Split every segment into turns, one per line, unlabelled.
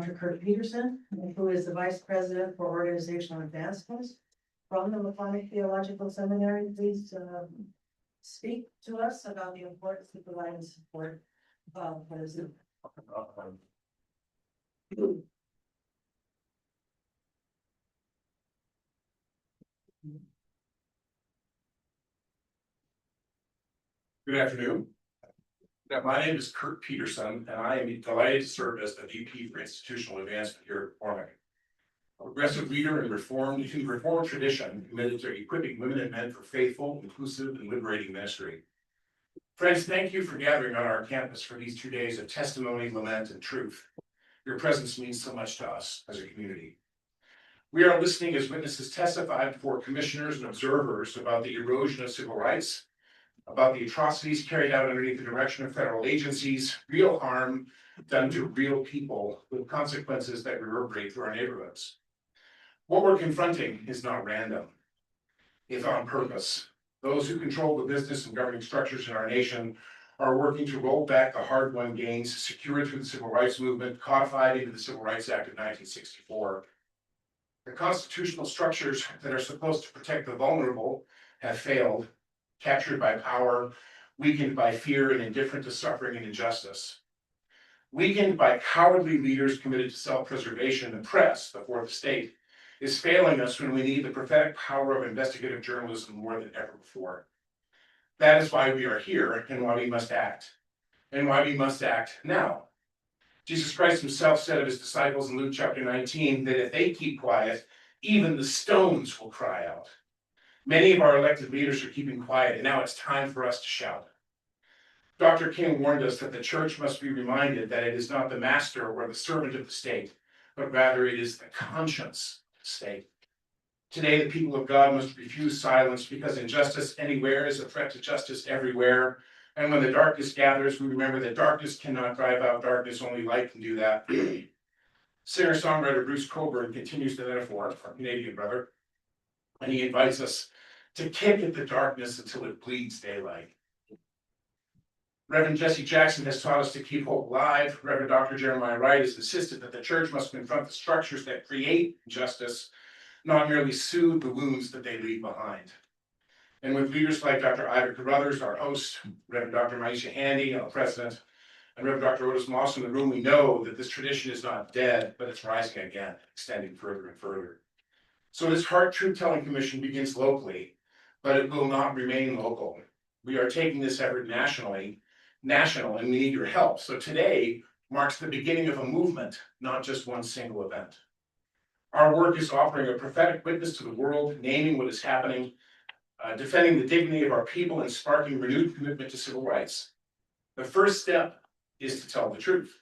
Dr. Kurt Peterson, who is the Vice President for Organizational Advancements from the McCormick Theological Seminary. Please speak to us about the importance of providing support for the Zoom.
Good afternoon. My name is Kurt Peterson, and I am delighted to serve as the VP for Institutional Advancement here at McCormick. A progressive leader in the Reformed tradition committed to equipping women and men for faithful, inclusive, and liberating ministry. Friends, thank you for gathering on our campus for these 2 days of testimony, lament, and truth. Your presence means so much to us as a community. We are listening as witnesses testify before commissioners and observers about the erosion of civil rights, about the atrocities carried out underneath the direction of federal agencies, real harm done to real people with consequences that reverberate through our neighborhoods. What we're confronting is not random. It's on purpose. Those who control the business and governing structures in our nation are working to roll back the hard-won gains secured through the Civil Rights Movement, codified into the Civil Rights Act of 1964. The constitutional structures that are supposed to protect the vulnerable have failed, captured by power, weakened by fear and indifferent to suffering and injustice. Weakened by cowardly leaders committed to self-preservation, the press, the fourth estate, is failing us when we need the prophetic power of investigative journalism more than ever before. That is why we are here and why we must act now. Jesus Christ himself said of his disciples in Luke chapter 19 that if they keep quiet, even the stones will cry out. Many of our elected leaders are keeping quiet, and now it's time for us to shout. Dr. King warned us that the church must be reminded that it is not the master or the servant of the state, but rather it is the conscience of the state. Today, the people of God must refuse silence because injustice anywhere is a threat to justice everywhere. And when the darkness gathers, we remember that darkness cannot drive out darkness, only light can do that. Singer-songwriter Bruce Cockburn continues the metaphor, our Canadian brother, and he invites us to kick at the darkness until it bleeds daylight. Reverend Jesse Jackson has taught us to keep hope alive. Reverend Dr. Jeremiah Wright has insisted that the church must confront the structures that create injustice, not merely soothe the wounds that they leave behind. And with leaders like Dr. Ivor Carruthers, our host, Reverend Dr. Maisha Handy, our president, and Reverend Dr. Otis Moss in the room, we know that this tradition is not dead, but it's rising again, extending further and further. So this HART Truth-Telling Commission begins locally, but it will not remain local. We are taking this effort national, and we need your help. So today marks the beginning of a movement, not just one single event. Our work is offering a prophetic witness to the world, naming what is happening, defending the dignity of our people, and sparking renewed commitment to civil rights. The first step is to tell the truth,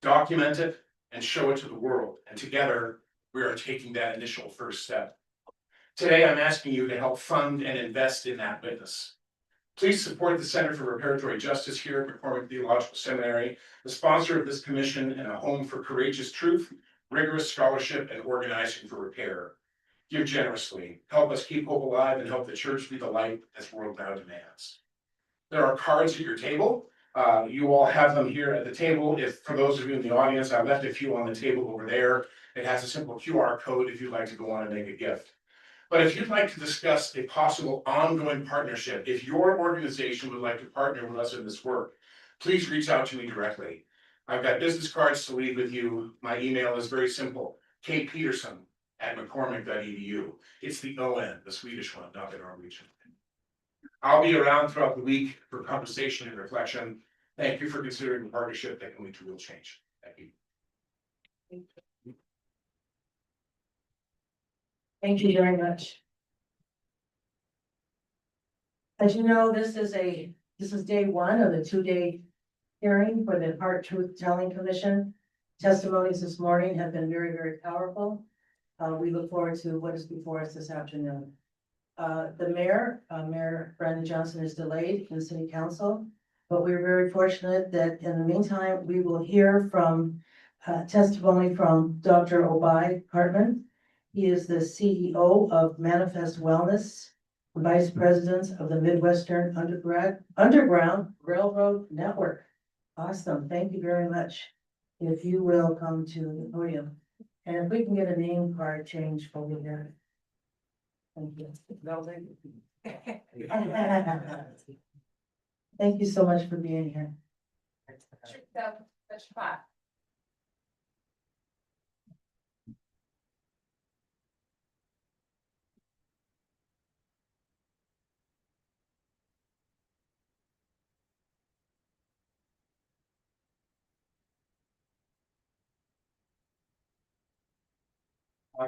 document it, and show it to the world. And together, we are taking that initial first step. Today, I'm asking you to help fund and invest in that witness. Please support the Center for Reparatory Justice here at McCormick Theological Seminary, the sponsor of this commission and a home for courageous truth, rigorous scholarship, and organizing for repair. Give generously, help us keep hope alive, and help the church be the light this world now demands. There are cards at your table. You all have them here at the table. For those of you in the audience, I left a few on the table over there. It has a simple QR code if you'd like to go on and make a gift. But if you'd like to discuss a possible ongoing partnership, if your organization would like to partner with us in this work, please reach out to me directly. I've got business cards to leave with you. My email is very simple, kpeterson@mccormick.edu. It's the ON, the Swedish one, not the Norwegian. I'll be around throughout the week for conversation and reflection. Thank you for considering the partnership that can lead to real change. Thank you.
Thank you very much. As you know, this is day one of the 2-day hearing for the HART Truth-Telling Commission. Testimonies this morning have been very, very powerful. We look forward to what is before us this afternoon. The mayor, Mayor Brandon Johnson, is delayed in City Council, but we're very fortunate that in the meantime, we will hear from testimony from Dr. Obai Hartman. He is the CEO of Manifest Wellness, Vice President of the Midwestern Underground Railroad Network. Awesome. Thank you very much. if you will come to the podium. And if we can get a name card change over there. Thank you. Thank you so much for being here.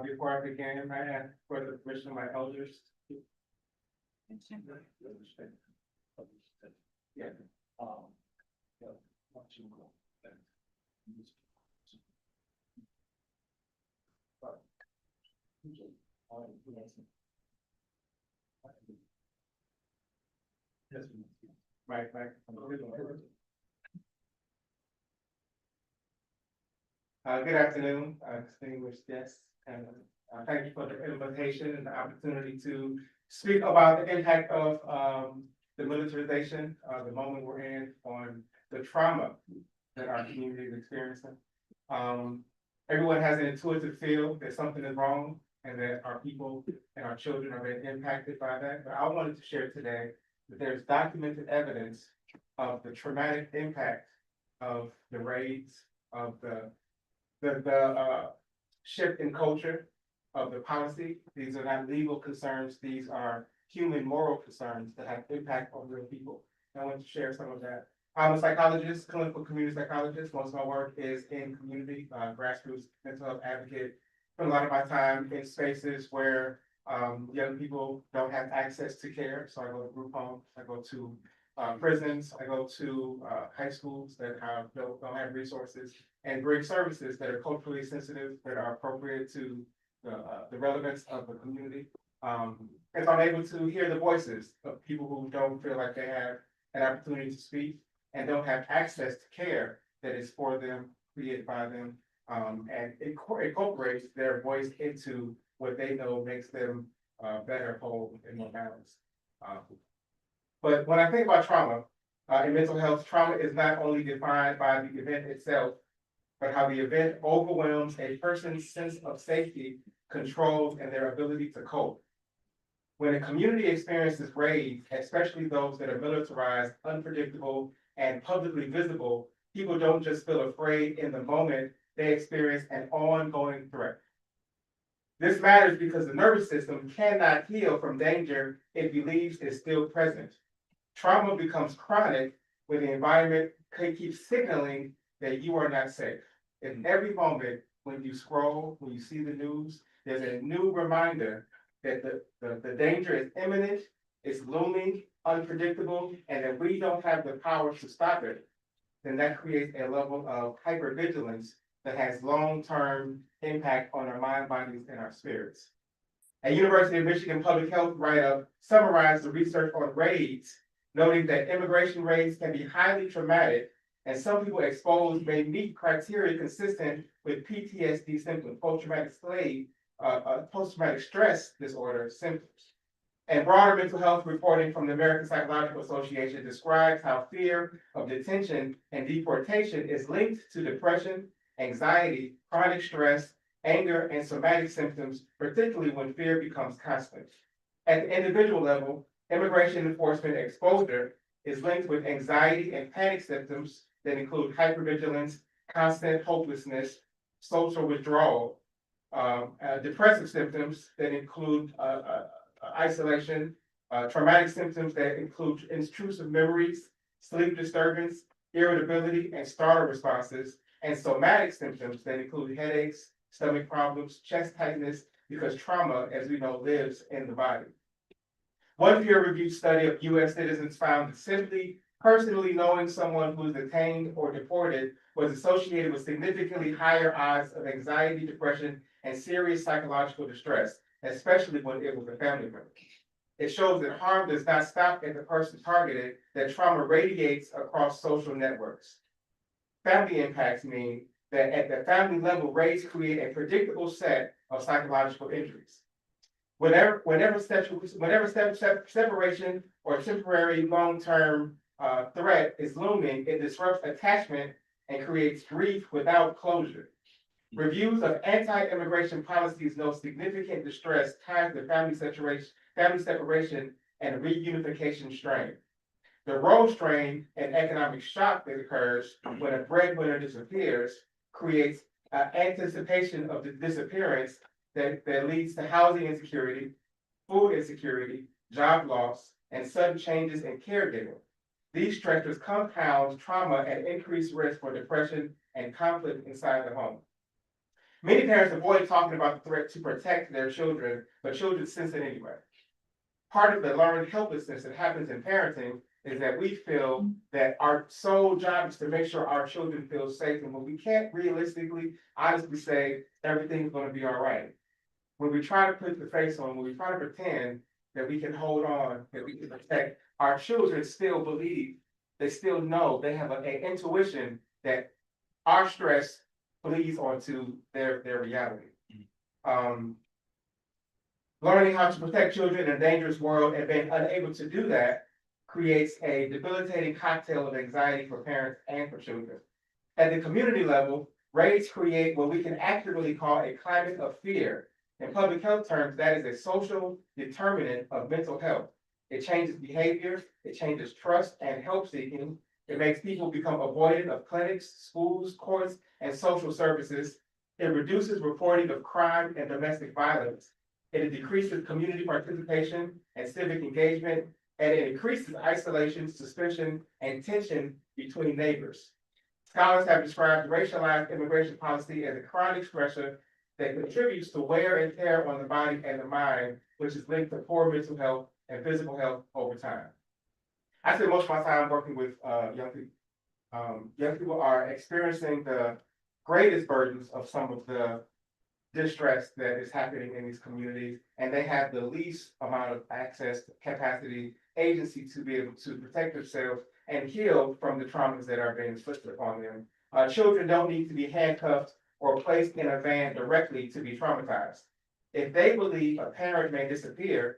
Before I begin, I ask for the permission of my elders. Yeah. Right. Good afternoon, distinguished guests, and thank you for the invitation and the opportunity to speak about the impact of the militarization, the moment we're in, on the trauma that our community is experiencing. Everyone has an intuitive feel that something is wrong and that our people and our children are being impacted by that. But I wanted to share today that there's documented evidence of the traumatic impact of the raids, of the shift in culture, of the policy. These are not legal concerns. These are human moral concerns that have impact on real people. And I want to share some of that. I'm a psychologist, clinical community psychologist. Most of my work is in community, grassroots mental health advocate. Spend a lot of my time in spaces where young people don't have access to care. So I go to group homes, I go to prisons, I go to high schools that don't have resources, and bring services that are culturally sensitive, that are appropriate to the relevance of the community. And so I'm able to hear the voices of people who don't feel like they have an opportunity to speak and don't have access to care that is for them, created by them, and incorporates their voice into what they know makes them better, whole, and more balanced. But when I think about trauma in mental health, trauma is not only defined by the event itself, but how the event overwhelms a person's sense of safety, control, and their ability to cope. When a community experiences raids, especially those that are militarized, unpredictable, and publicly visible, people don't just feel afraid in the moment, they experience an ongoing threat. This matters because the nervous system cannot heal from danger it believes is still present. Trauma becomes chronic when the environment keeps signaling that you are not safe. In every moment, when you scroll, when you see the news, there's a new reminder that the danger is imminent, it's looming, unpredictable, and that we don't have the power to stop it. Then that creates a level of hypervigilance that has long-term impact on our mind, bodies, and our spirits. A University of Michigan public health write-up summarized the research on raids, noting that immigration raids can be highly traumatic, and some people exposed may meet criteria consistent with PTSD symptoms, post-traumatic stress disorder symptoms. And broader mental health reporting from the American Psychological Association describes how fear of detention and deportation is linked to depression, anxiety, chronic stress, anger, and somatic symptoms, particularly when fear becomes constant. At the individual level, immigration enforcement exposure is linked with anxiety and panic symptoms that include hypervigilance, constant hopelessness, social withdrawal, depressive symptoms that include isolation, traumatic symptoms that include intrusive memories, sleep disturbance, irritability, and startle responses, and somatic symptoms that include headaches, stomach problems, chest tightness, because trauma, as we know, lives in the body. One peer-reviewed study of US citizens found that simply personally knowing someone who is detained or deported was associated with significantly higher odds of anxiety, depression, and serious psychological distress, especially when it was a family member. It shows that harm does not stop at the person targeted, that trauma radiates across social networks. Family impacts mean that at the family level, raids create a predictable set of psychological injuries. Whenever separation or temporary long-term threat is looming, it disrupts attachment and creates grief without closure. Reviews of anti-immigration policies note significant distress tied to family separation, and reunification strain. The role strain and economic shock that occurs when a breadwinner disappears creates anticipation of the disappearance that leads to housing insecurity, food insecurity, job loss, and sudden changes in caregiving. These stressors compound trauma and increase risk for depression and conflict inside the home. Many parents avoid talking about the threat to protect their children, but children sense it anyway. Part of the learned helplessness that happens in parenting is that we feel that our sole job is to make sure our children feel safe, and when we can't realistically, honestly say everything's going to be all right. When we try to put the face on, when we try to pretend that we can hold on, that we can protect, our children still believe, they still know, they have an intuition that our stress bleeds onto their reality. Learning how to protect children in a dangerous world and being unable to do that creates a debilitating cocktail of anxiety for parents and for children. At the community level, raids create what we can accurately call a climate of fear. In public health terms, that is a social determinant of mental health. It changes behavior, it changes trust and help seeking. It makes people become avoidant of clinics, schools, courts, and social services. It reduces reporting of crime and domestic violence. It decreases community participation and civic engagement, and it increases isolation, suspicion, and tension between neighbors. Scholars have described racialized immigration policy as a chronic stressor that contributes to wear and tear on the body and the mind, which is linked to poor mental health and physical health over time. I spend most of my time working with young people. Young people are experiencing the greatest burdens of some of the distress that is happening in these communities, and they have the least amount of access, capacity, agency to be able to protect themselves and heal from the traumas that are being inflicted upon them. Children don't need to be handcuffed or placed in a van directly to be traumatized. If they believe a parent may disappear,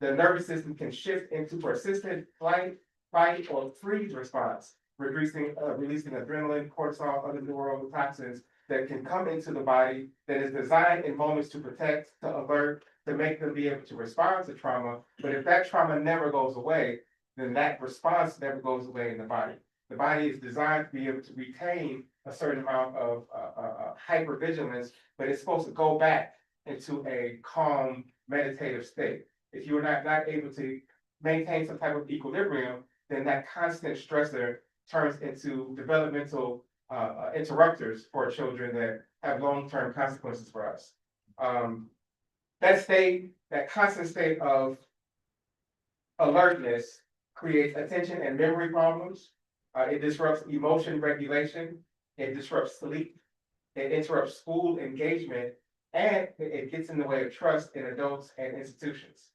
the nervous system can shift into persistent flight, fight, or freeze response, releasing adrenaline, cortisol, other neurotoxins that can come into the body that is designed in moments to protect, to alert, to make them be able to respond to trauma. But if that trauma never goes away, then that response never goes away in the body. The body is designed to be able to retain a certain amount of hypervigilance, but it's supposed to go back into a calm, meditative state. If you're not able to maintain some type of equilibrium, then that constant stressor turns into developmental interrupters for children that have long-term consequences for us. That constant state of alertness creates attention and memory problems. It disrupts emotion regulation. It disrupts sleep. It interrupts school engagement, and it gets in the way of trust in adults and institutions.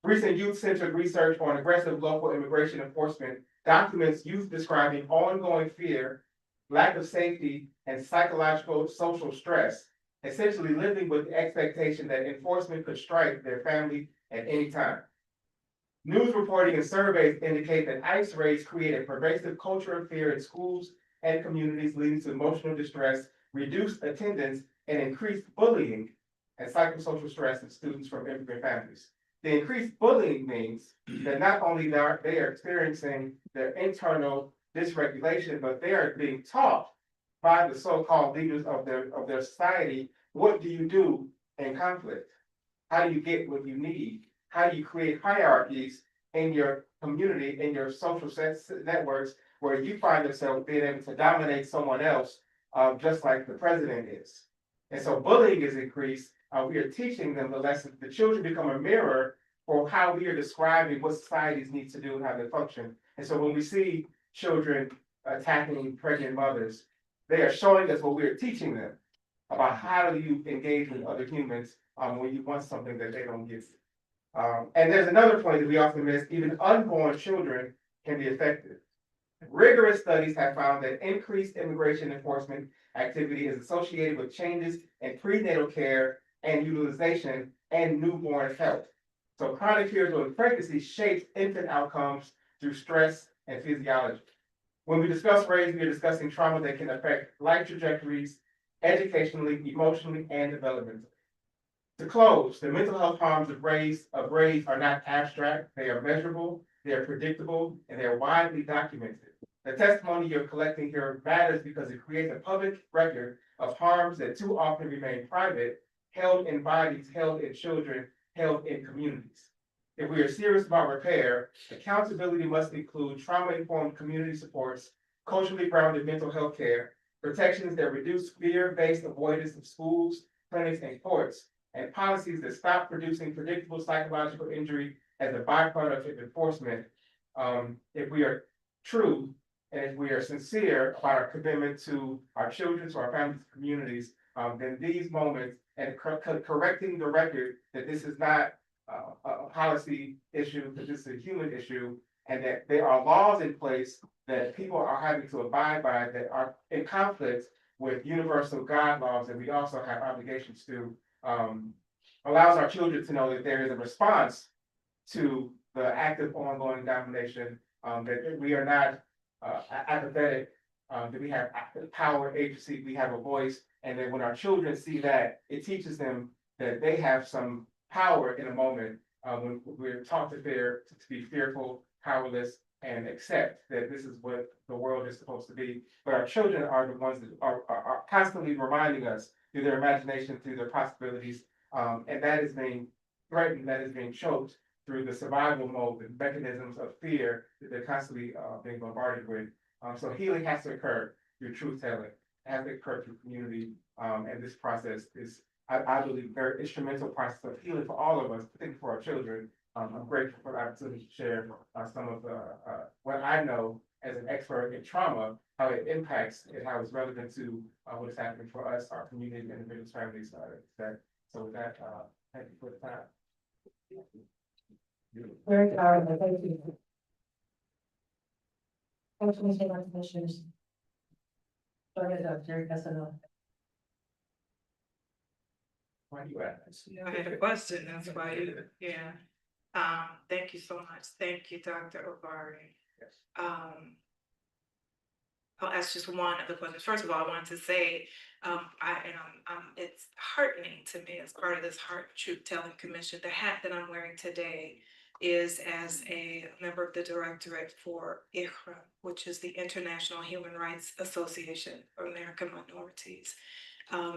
Recent youth-centered research on aggressive local immigration enforcement documents youth describing ongoing fear, lack of safety, and psychological social stress, essentially living with the expectation that enforcement could strike their family at any time. News reporting and surveys indicate that ICE raids create a pervasive culture of fear in schools and communities, leading to emotional distress, reduced attendance, and increased bullying and psychosocial stress in students from immigrant families. The increased bullying means that not only are they experiencing their internal dysregulation, but they are being taught by the so-called leaders of their society, what do you do in conflict? How do you get what you need? How do you create hierarchies in your community, in your social networks, where you find yourself being able to dominate someone else, just like the president is? And so bullying is increased. We are teaching them the lesson. The children become a mirror for how we are describing what societies need to do and how they function. And so when we see children attacking pregnant mothers, they are showing us what we are teaching them about how do you engage with other humans when you want something that they don't give you. And there's another point that we often miss: even unborn children can be affected. Rigorous studies have found that increased immigration enforcement activity is associated with changes in prenatal care and utilization and newborn health. So chronic fear during pregnancy shapes infant outcomes through stress and physiology. When we discuss race, we are discussing trauma that can affect life trajectories, educationally, emotionally, and developmentally. To close, the mental health harms of race are not abstract, they are measurable, they are predictable, and they are widely documented. The testimony you're collecting here matters because it creates a public record of harms that too often remain private, held in bodies, held in children, held in communities. If we are serious about repair, accountability must include trauma-informed community supports, culturally grounded mental health care, protections that reduce fear-based avoidance of schools, clinics, and courts, and policies that stop producing predictable psychological injury as a byproduct of enforcement. If we are true and if we are sincere about our commitment to our children, to our families, communities, then these moments and correcting the record that this is not a policy issue, that this is a human issue, and that there are laws in place that people are having to abide by that are in conflict with universal God laws that we also have obligations to, allows our children to know that there is a response to the active ongoing domination, that we are not apathetic, that we have power, agency, we have a voice, and that when our children see that, it teaches them that they have some power in a moment when we're taught to be fearful, powerless, and accept that this is what the world is supposed to be. But our children are the ones that are constantly reminding us through their imagination, through their possibilities, and that is being threatened, that is being choked through the survival mode, the mechanisms of fear that they're constantly being bombarded with. So healing has to occur through truth telling, it has to occur through community, and this process is, I believe, a very instrumental process of healing for all of us, particularly for our children. I'm grateful for the opportunity to share some of what I know as an expert in trauma, how it impacts and how it's relevant to what is happening for us, our community, individuals, families. So with that, thank you for the time.
Very powerful, thank you. Commissioners. Go ahead, Dr. Casanova.
Why do you ask?
I had a question, that's why yeah. Thank you so much. Thank you, Dr. Obari.
Yes.
I'll ask just one of the questions. First of all, I wanted to say, it's heartening to me as part of this HART Truth Telling Commission. The hat that I'm wearing today is as a member of the Directorate for IHRA, which is the International Human Rights Association for American Minorities.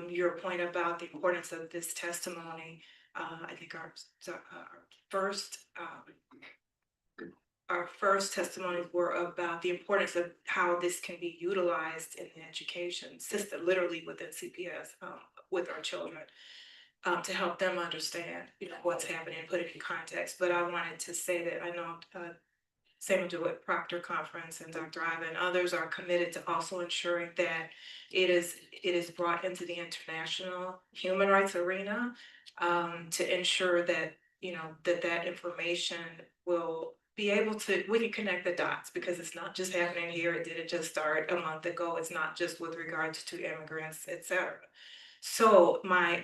Your point about the importance of this testimony, I think our first testimonies were about the importance of how this can be utilized in the education system, literally within CPS, with our children, to help them understand, what's happening and put it in context. But I wanted to say that I know Samuel DeWitt Proctor Conference and Dr. Ivan and others are committed to also ensuring that it is brought into the international human rights arena, to ensure that, that information will be able to, we can connect the dots, because it's not just happening here. It didn't just start a month ago. It's not just with regards to immigrants, etc. So my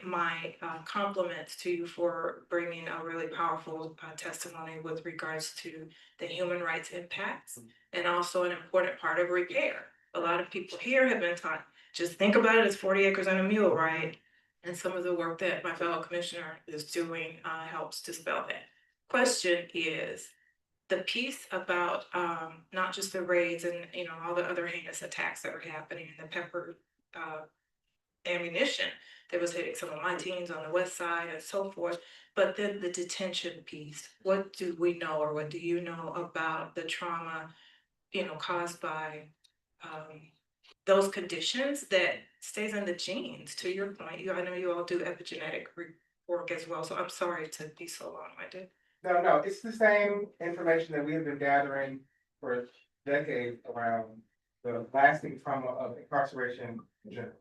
compliments to you for bringing a really powerful testimony with regards to the human rights impacts, and also an important part of repair. A lot of people here have been taught, just think about it as 40 acres and a mule, right? And some of the work that my fellow commissioner is doing helps dispel that. Question is, the piece about not just the raids and all the other heinous attacks that were happening, and the pepper ammunition that was hitting some of my teens on the west side and so forth, but then the detention piece. What do we know, or what do you know about the trauma, caused by those conditions that stays in the genes? To your point, I know you all do epigenetic work as well, so I'm sorry to be so long-winded.
No, it's the same information that we have been gathering for decades around the lasting trauma of incarceration in general.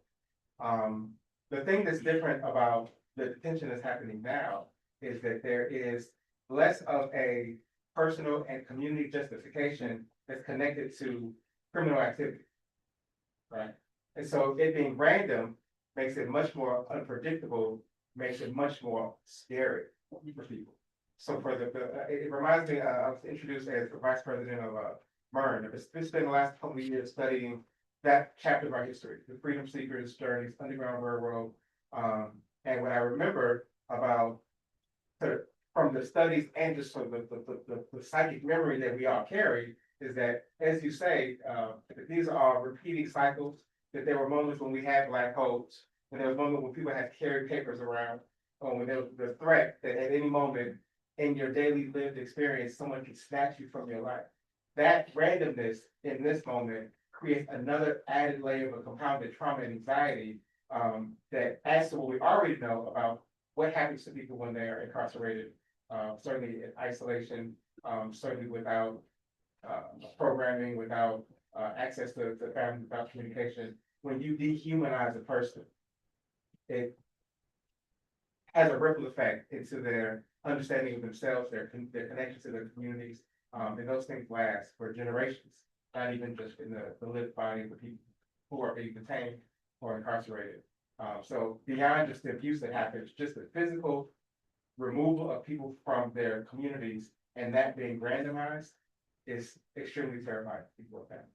The thing that's different about the detention that's happening now is that there is less of a personal and community justification that's connected to criminal activity, right? And so it being random makes it much more unpredictable, makes it much more scary for people. So for it reminds me, I was introduced as the vice president of learned. It's been the last couple of years studying that chapter of our history, the freedom seekers' journeys, Underground Railroad. And what I remember about from the studies and just sort of the psychic memory that we all carry is that, as you say, these are all repeating cycles, that there were moments when we had black coats, when there was moments when people had to carry papers around, or when there was the threat that at any moment in your daily lived experience, someone could snatch you from your life. That randomness in this moment creates another added layer of a compounded trauma and anxiety that adds to what we already know about what happens to people when they are incarcerated, certainly in isolation, certainly without programming, without access to family, without communication. When you dehumanize a person, it has a ripple effect into their understanding of themselves, their connection to their communities, and those things last for generations, not even just in the lived body of the people who are being detained or incarcerated. So beyond just the abuse that happens, just the physical removal of people from their communities and that being randomized is extremely terrifying to people and families.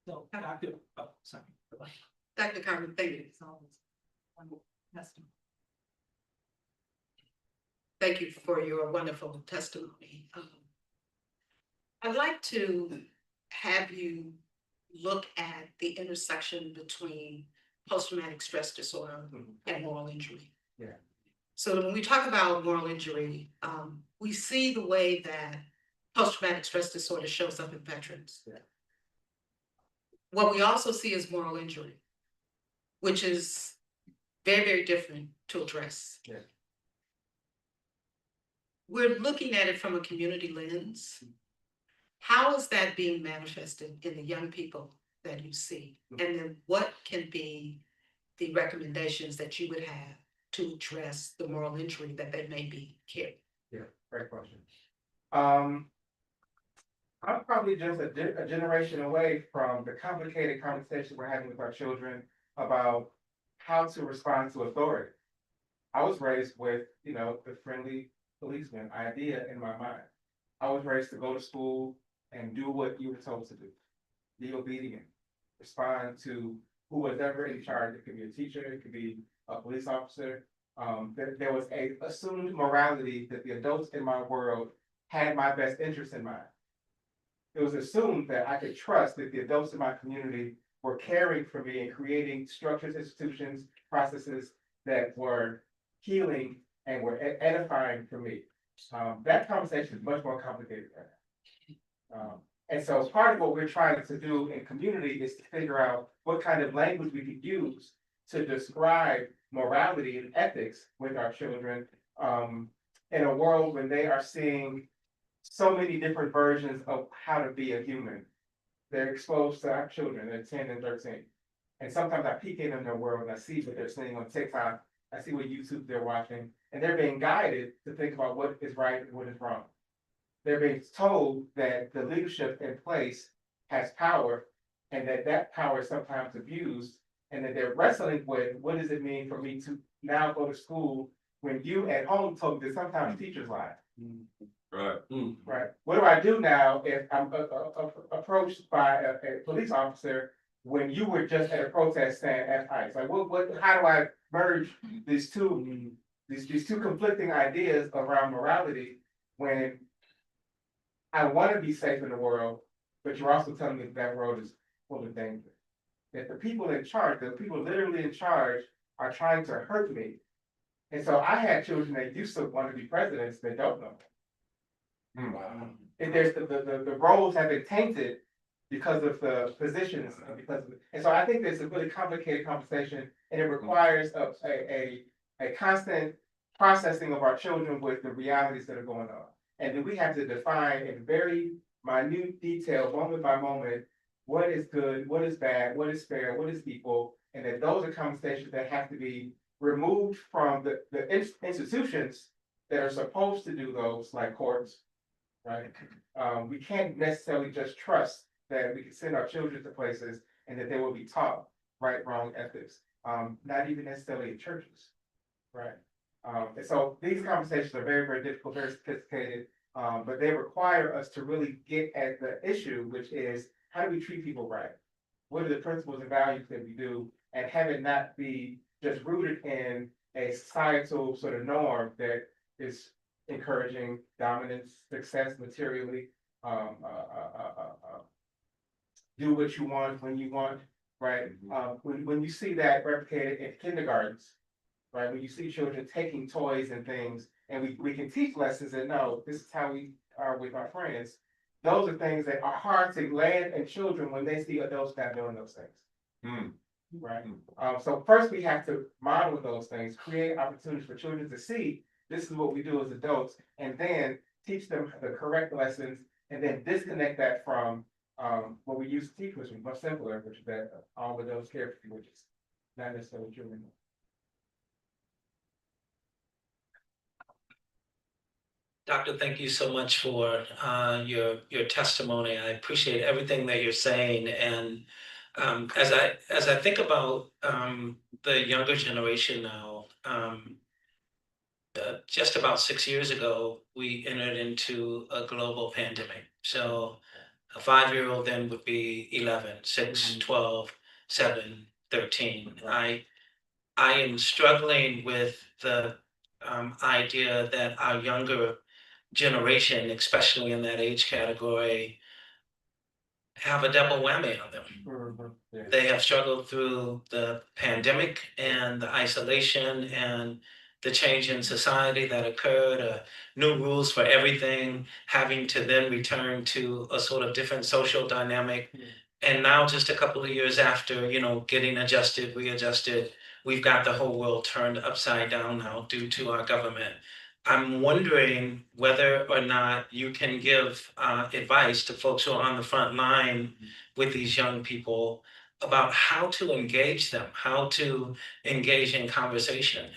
So, Dr. Oh, sorry.
Dr. Carmen, thank you. Thank you for your wonderful testimony. I'd like to have you look at the intersection between post-traumatic stress disorder and moral injury.
Yeah.
So when we talk about moral injury, we see the way that post-traumatic stress disorder shows up in veterans.
Yeah.
What we also see is moral injury, which is very, very different to address.
Yeah.
We're looking at it from a community lens. How is that being manifested in the young people that you see? And then what can be the recommendations that you would have to address the moral injury that they may be carrying?
Yeah, great question. I'm probably just a generation away from the complicated conversation we're having with our children about how to respond to authority. I was raised with, the friendly policeman idea in my mind. I was raised to go to school and do what you were told to do. Be obedient, respond to who was ever in charge. It could be a teacher, it could be a police officer. There was a assumed morality that the adults in my world had my best interest in mind. It was assumed that I could trust that the adults in my community were caring for me and creating structures, institutions, processes that were healing and were edifying for me. That conversation is much more complicated than that. And so part of what we're trying to do in community is to figure out what kind of language we could use to describe morality and ethics with our children in a world when they are seeing so many different versions of how to be a human. They're exposed to our children, they're 10 and 13. And sometimes I peek in their world and I see what they're seeing on TikTok, I see what YouTube they're watching, and they're being guided to think about what is right and what is wrong. They're being told that the leadership in place has power and that power is sometimes abused, and that they're wrestling with what does it mean for me to now go to school when you at home told me that sometimes teachers lie.
Right.
Right. What do I do now if I'm approached by a police officer when you were just at a protest stand at ICE? Like, how do I merge these two conflicting ideas around morality when I want to be safe in the world, but you're also telling me that world is full of danger? That the people in charge, the people literally in charge, are trying to hurt me. And so I had children that used to want to be presidents that don't know.
Wow.
And there's the roles have been tainted because of the positions and so I think there's a really complicated conversation, and it requires a constant processing of our children with the realities that are going on. And then we have to define in very minute detail, moment by moment, what is good, what is bad, what is fair, what is equal, and that those are conversations that have to be removed from the institutions that are supposed to do those, like courts. Right? We can't necessarily just trust that we can send our children to places and that they will be taught right, wrong ethics. Not even necessarily in churches, right? And so these conversations are very, very difficult, very sophisticated. But they require us to really get at the issue, which is how do we treat people right? What are the principles and values that we do, and have it not be just rooted in a societal sort of norm that is encouraging dominance, success materially, um, uh, uh, uh, uh, do what you want when you want, right? When you see that replicated in kindergartens, right? When you see children taking toys and things, and we can teach lessons and no, this is how we are with our friends. Those are things that are hard to land in children when they see adults not doing those things.
Mm.
Right. So first we have to model those things, create opportunities for children to see this is what we do as adults, and then teach them the correct lessons, and then disconnect that from what we used to teach, which was much simpler, which is that all adults care for you, which is not necessarily true anymore.
Doctor, thank you so much for your testimony. I appreciate everything that you're saying. And as I think about the younger generation now, just about 6 years ago, we entered into a global pandemic. So a 5-year-old then would be 11, 6, 12, 7, 13. I am struggling with the idea that our younger generation, especially in that age category, have a double whammy on them.
Yeah.
They have struggled through the pandemic and the isolation and the change in society that occurred, new rules for everything, having to then return to a sort of different social dynamic.
Yeah.
And now, just a couple of years after, getting adjusted, readjusted, we've got the whole world turned upside down now due to our government. I'm wondering whether or not you can give advice to folks who are on the front line with these young people about how to engage them, how to engage in conversation.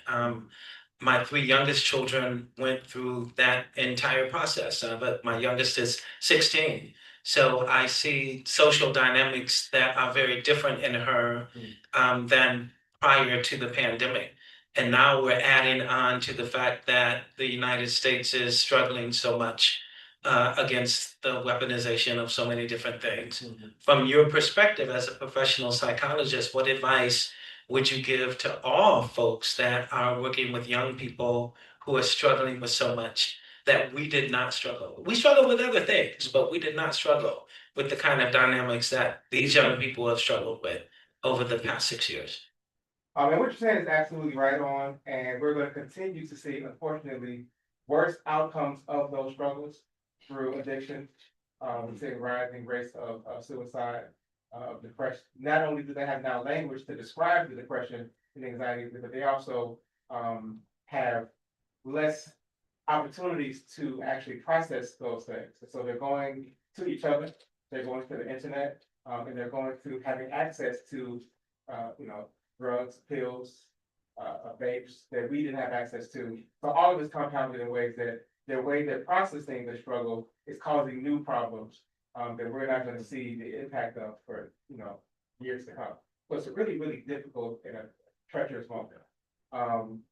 My 3 youngest children went through that entire process, but my youngest is 16. So I see social dynamics that are very different in her than prior to the pandemic. And now we're adding on to the fact that the United States is struggling so much against the weaponization of so many different things. From your perspective as a professional psychologist, what advice would you give to all folks that are working with young people who are struggling with so much that we did not struggle? We struggle with other things, but we did not struggle with the kind of dynamics that these young people have struggled with over the past 6 years.
And what you're saying is absolutely right on, and we're going to continue to see, unfortunately, worse outcomes of those struggles through addiction. We see a rising rates of suicide, depression. Not only do they have now language to describe the depression and anxiety, but they also have less opportunities to actually process those things. So they're going to each other, they're going to the internet, and they're going to having access to, drugs, pills, vapes that we didn't have access to. So all of this compounded in ways that their way they're processing the struggle is causing new problems that we're not going to see the impact of for years to come. So it's really, really difficult and a treacherous moment.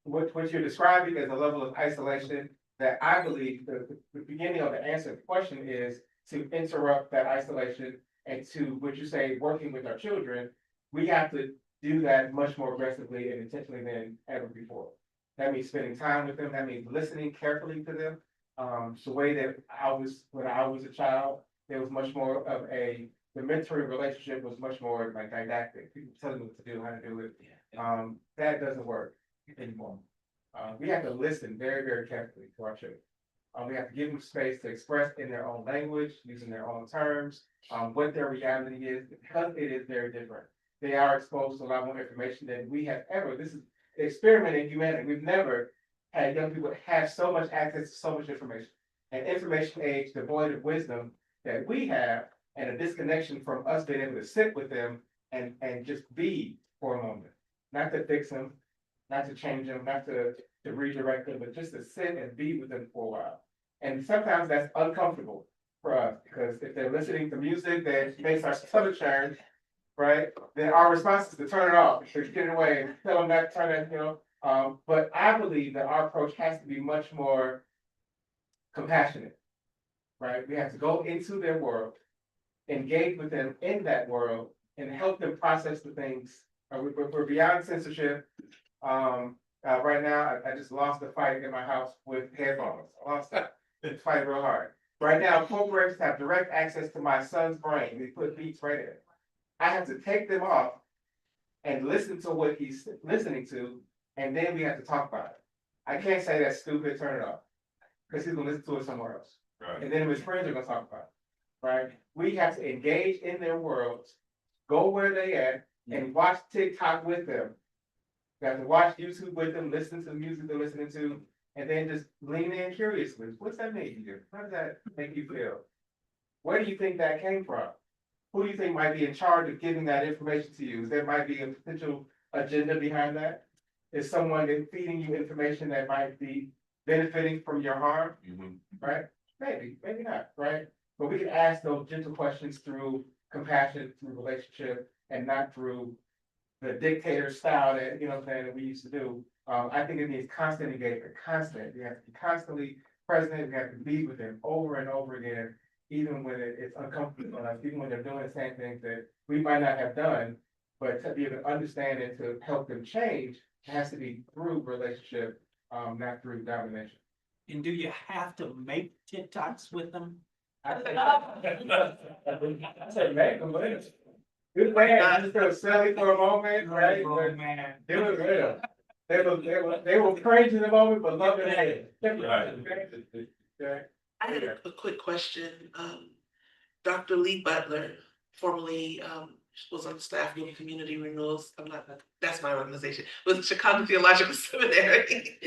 What you're describing as a level of isolation that I believe the beginning of the answer to the question is to interrupt that isolation and to what you say, working with our children, we have to do that much more aggressively and intentionally than ever before. That means spending time with them. That means listening carefully to them. The way that when I was a child, there was much more of the mentoring relationship was much more like didactic. People telling me what to do, how to do it. That doesn't work anymore. We have to listen very, very carefully to our children. We have to give them space to express in their own language, using their own terms, what their reality is, because it is very different. They are exposed to a lot more information than we have ever. This is an experiment in humanity. We've never had young people have so much access to so much information. An information age devoid of wisdom that we have, and a disconnection from us being able to sit with them and just be for a moment. Not to fix them, not to change them, not to redirect them, but just to sit and be with them for a while. And sometimes that's uncomfortable for us because if they're listening to music that makes our stomach churn, right, then our response is to turn it off, to get it away, and tell them not to turn it, But I believe that our approach has to be much more compassionate. right? We have to go into their world, engage with them in that world, and help them process the things. We're beyond censorship. Right now, I just lost a fight in my house with headphones. I lost that. It's fighting real hard. Right now, corporations have direct access to my son's brain. They put beats right in it. I have to take them off and listen to what he's listening to, and then we have to talk about it. I can't say that's stupid, turn it off, because he's gonna listen to it somewhere else.
Right.
And then his friends are gonna talk about it, right? We have to engage in their worlds, go where they at, and watch TikTok with them. We have to watch YouTube with them, listen to the music they're listening to, and then just lean in curiously. What's that make you? How does that make you feel? Where do you think that came from? Who do you think might be in charge of giving that information to you? There might be a potential agenda behind that. Is someone feeding you information that might be benefiting from your harm, right? Maybe, maybe not, right? But we can ask those gentle questions through compassion, through relationship, and not through the dictator style that, you know what I'm saying, that we used to do. I think it needs constant engagement, constant. We have to be constantly present. We have to be with them over and over again, even when it's uncomfortable, even when they're doing the same things that we might not have done, but to be able to understand and to help them change, it has to be through relationship, not through domination.
And do you have to make TikToks with them?
I said, make them, but it's good man. I just feel silly for a moment, right?
Oh,
But
man.
they were real. They were crazy in the moment, but loving it.
Right.
Okay.
I had a quick question. Dr. Lee Butler, formerly was on the staff doing community renewals. That's my organization, with Chicago Theological Seminary,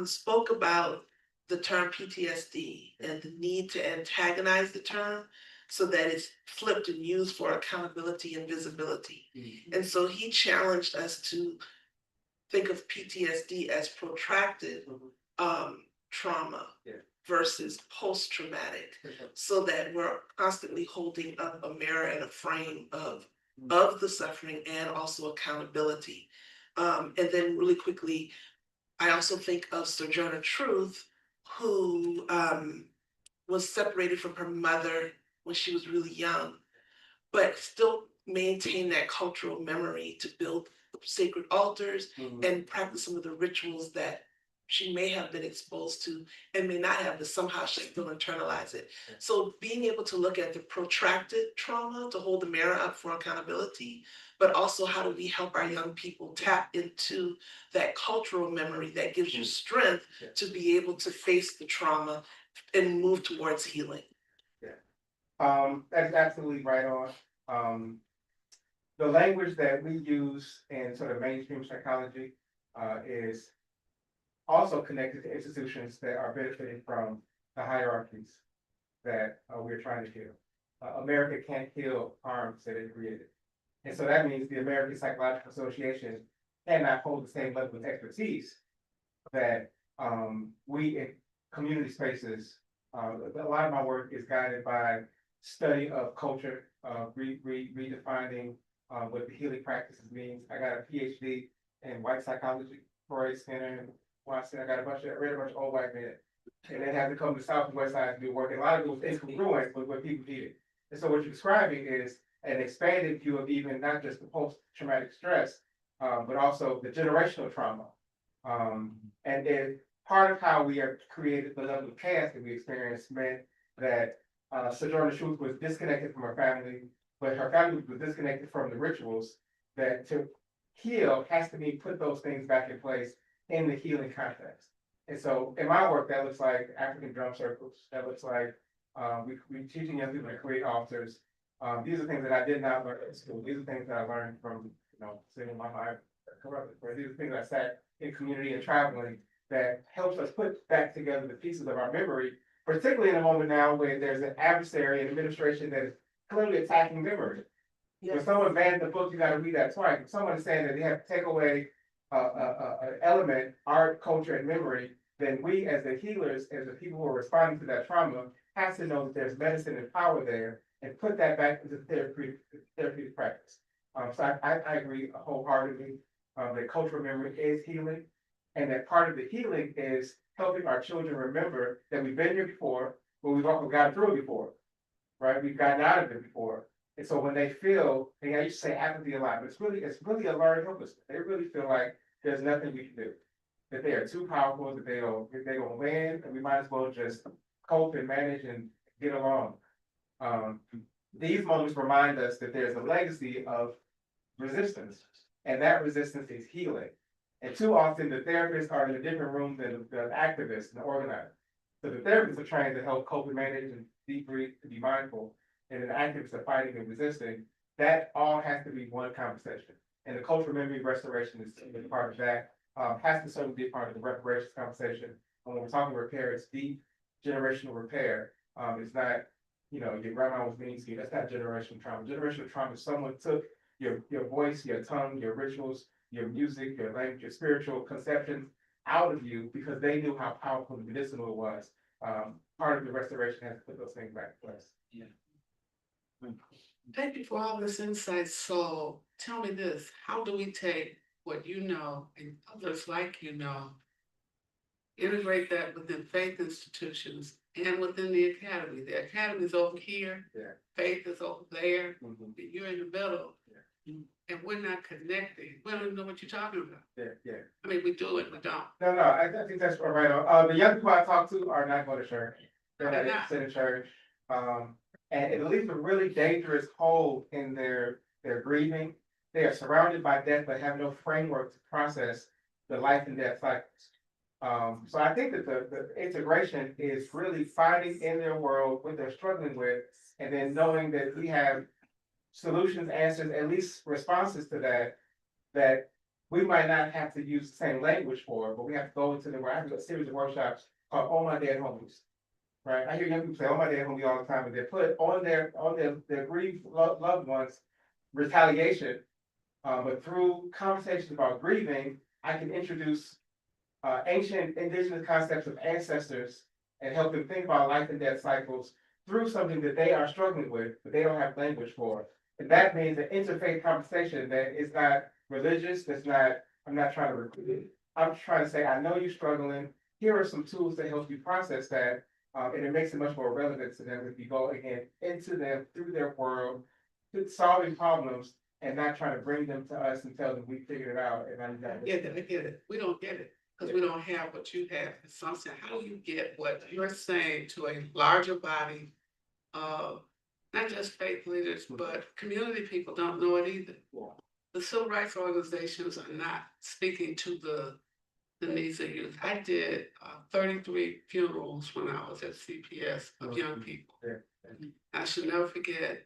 spoke about the term PTSD and the need to antagonize the term so that it's flipped and used for accountability and visibility. And so he challenged us to think of PTSD as protracted trauma versus post-traumatic, so that we're constantly holding up a mirror and a frame of the suffering and also accountability. And then really quickly, I also think of Sojourner Truth, who was separated from her mother when she was really young, but still maintain that cultural memory to build sacred altars and practice some of the rituals that she may have been exposed to and may not have, but somehow she still internalize it. So being able to look at the protracted trauma to hold the mirror up for accountability, but also how do we help our young people tap into that cultural memory that gives you strength to be able to face the trauma and move towards healing.
That's absolutely right on. The language that we use in sort of mainstream psychology is also connected to institutions that are benefiting from the hierarchies that we're trying to heal. America can't heal harms that it created. And so that means the American Psychological Association cannot hold the same level of expertise that we in community spaces, a lot of my work is guided by study of culture, redefining what the healing practices means. I got a PhD in white psychology, Freud, Skinner, Watson. I read a bunch of old white men, and then had to come to South and West Side to do work. And a lot of it was incongruent with what people needed. And so what you're describing is an expanded view of even not just the post-traumatic stress, but also the generational trauma. And then part of how we have created the level of chaos that we experienced meant that Sojourner Truth was disconnected from her family, but her family was disconnected from the rituals that to heal has to be put those things back in place in the healing context. And so in my work, that looks like African drum circles. That looks like we teaching young people to create altars. These are things that I did not learn in school. These are things that I learned from, sitting my life. These are things I sat in community and traveling that helps us put back together the pieces of our memory, particularly in a moment now where there's an adversary and administration that is clearly attacking memory. When someone bans the book, you got to read that twice. If someone is saying that they have to take away an element, art, culture, and memory, then we as the healers, as the people who are responding to that trauma, have to know that there's medicine and power there and put that back into therapeutic practice. So I agree wholeheartedly that cultural memory is healing, and that part of the healing is helping our children remember that we've been here before, but we've also gotten through it before, right? We've gotten out of it before. And so when they feel, and I used to say apathy a lot, but it's really a learned helplessness. They really feel like there's nothing we can do, that they are too powerful, that they don't win, and we might as well just cope and manage and get along. These moments remind us that there's a legacy of resistance, and that resistance is healing. And too often the therapists are in a different room than the activists and the organizers. So the therapists are trying to help cope and manage and deep breathe, to be mindful, and then the activists are fighting and resisting. That all has to be one conversation. And the cultural memory restoration is a part of that. Has to certainly be a part of the reparations conversation. And when we're talking repair, it's deep generational repair. It's not, your grandma was mean to you. That's not generational trauma. Generational trauma is someone took your voice, your tongue, your rituals, your music, your language, your spiritual conceptions out of you because they knew how powerful and medicinal it was. Part of the restoration has to put those things back in place.
Thank you for all this insight. So tell me this, how do we take what you know and others like integrate that within faith institutions and within the academy? The academy is over here, faith is over there, and you're in the middle. And we're not connecting. We don't even know what you're talking about. I mean, we do it, we don't.
No, I think that's right on. The young people I talk to are not going to church. They're not interested in church. And it leaves a really dangerous hole in their grieving. They are surrounded by death, but have no framework to process the life and death cycles. So I think that the integration is really finding in their world what they're struggling with, and then knowing that we have solutions, answers, at least responses to that we might not have to use the same language for, but we have to go into I have a series of workshops called "Oh My Dead Homies." Right? I hear young people say "Oh My Dead Homie" all the time, and they put on their grieved loved ones retaliation. But through conversations about grieving, I can introduce ancient indigenous concepts of ancestors and help them think about life and death cycles through something that they are struggling with, but they don't have language for. And that means an interfaith conversation that is not religious, I'm not trying to recruit it. I'm trying to say, I know you're struggling. Here are some tools to help you process that. And it makes it much more relevant to them if you go again into them, through their world, solving problems and not trying to bring them to us and tell them we figured it out. And I'm not.
I get it. We don't get it because we don't have what you have. So I'm saying, how do you get what you're saying to a larger body of not just faith leaders, but community people don't know it either. The civil rights organizations are not speaking to the needs of youth. I did 33 funerals when I was at CPS of young people. I should never forget,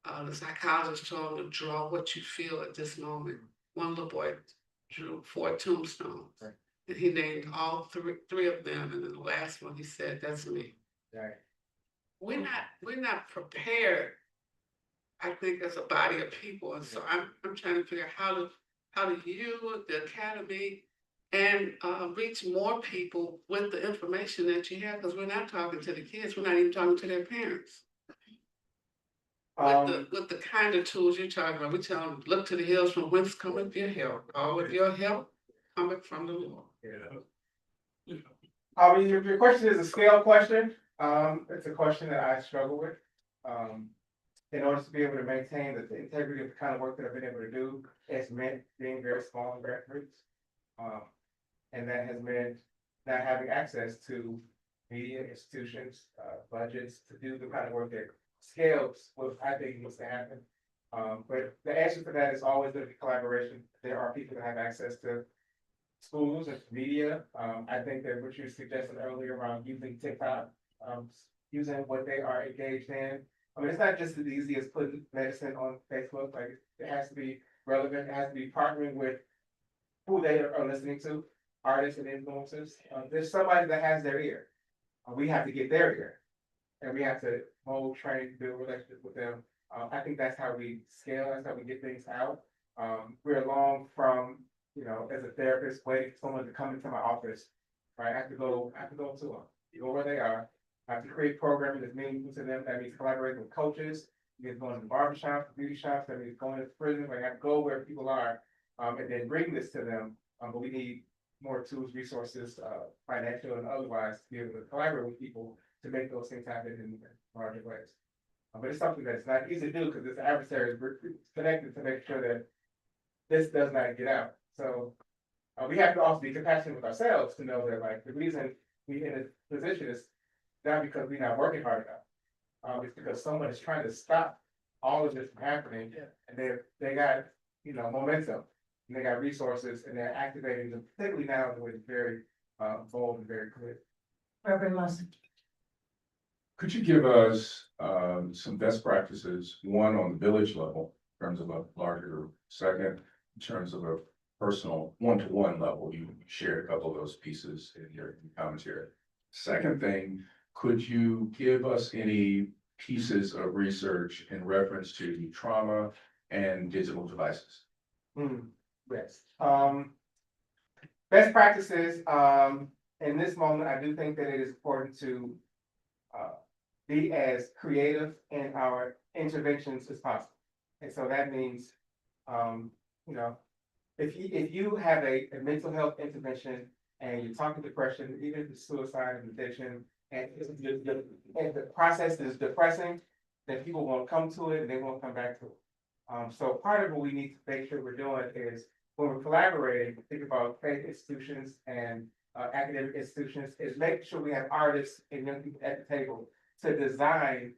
the psychologist told me to draw what you feel at this moment. One little boy drew 4 tombstones, and he named all three of them, and then the last one he said, "That's me." We're not prepared, I think, as a body of people, and so I'm trying to figure out how do you, the academy, and reach more people with the information that you have, because we're not talking to the kids, we're not even talking to their parents. With the kind of tools you're talking about, we tell them, look to the hills from whence cometh your help. All of your help cometh from the Lord.
Your question is a scale question. It's a question that I struggle with. In order to be able to maintain the integrity of the kind of work that I've been able to do, it's meant being very small in grassroots. And that has meant not having access to media institutions, budgets to do the kind of work that scales what I think needs to happen. But the answer for that is always going to be collaboration. There are people that have access to schools and media. I think that what you suggested earlier around using TikTok, using what they are engaged in. I mean, it's not just as easy as putting medicine on Facebook. Like, it has to be relevant. It has to be partnering with who they are listening to, artists and influencers. There's somebody that has their ear. We have to get their ear, and we have to mold, train, build relationships with them. I think that's how we scale. That's how we get things out. We're long from, as a therapist, waiting for someone to come into my office. Right? I have to go to them. Go where they are. I have to create programming that's meaningful to them. That means collaborating with coaches. It means going to the barbershops, beauty shops. That means going to prison. I have to go where people are, and then bring this to them. But we need more tools, resources, financial and otherwise, to be able to collaborate with people to make those things happen in larger ways. But it's something that's not easy to do because this adversary is connected to make sure that this does not get out. So we have to also be compassionate with ourselves to know that like the reason we in this position is not because we're not working hard enough. It's because someone is trying to stop all of this from happening, and they got momentum, and they got resources, and they're activating them, particularly now in a way that's very bold and very clear.
Reverend Musk.
Could you give us some best practices, one on the village level, in terms of a larger group, second, in terms of a personal one-to-one level? You shared a couple of those pieces in your commentary. Second thing, could you give us any pieces of research in reference to trauma and digital devices?
Yes. Best practices, in this moment, I do think that it is important to be as creative in our interventions as possible. And so that means, if you have a mental health intervention and you're talking depression, even if it's suicide and addiction, and the process is depressing, then people won't come to it and they won't come back to it. So part of what we need to make sure we're doing is when we're collaborating, think about faith institutions and academic institutions, is making sure we have artists and young people at the table to design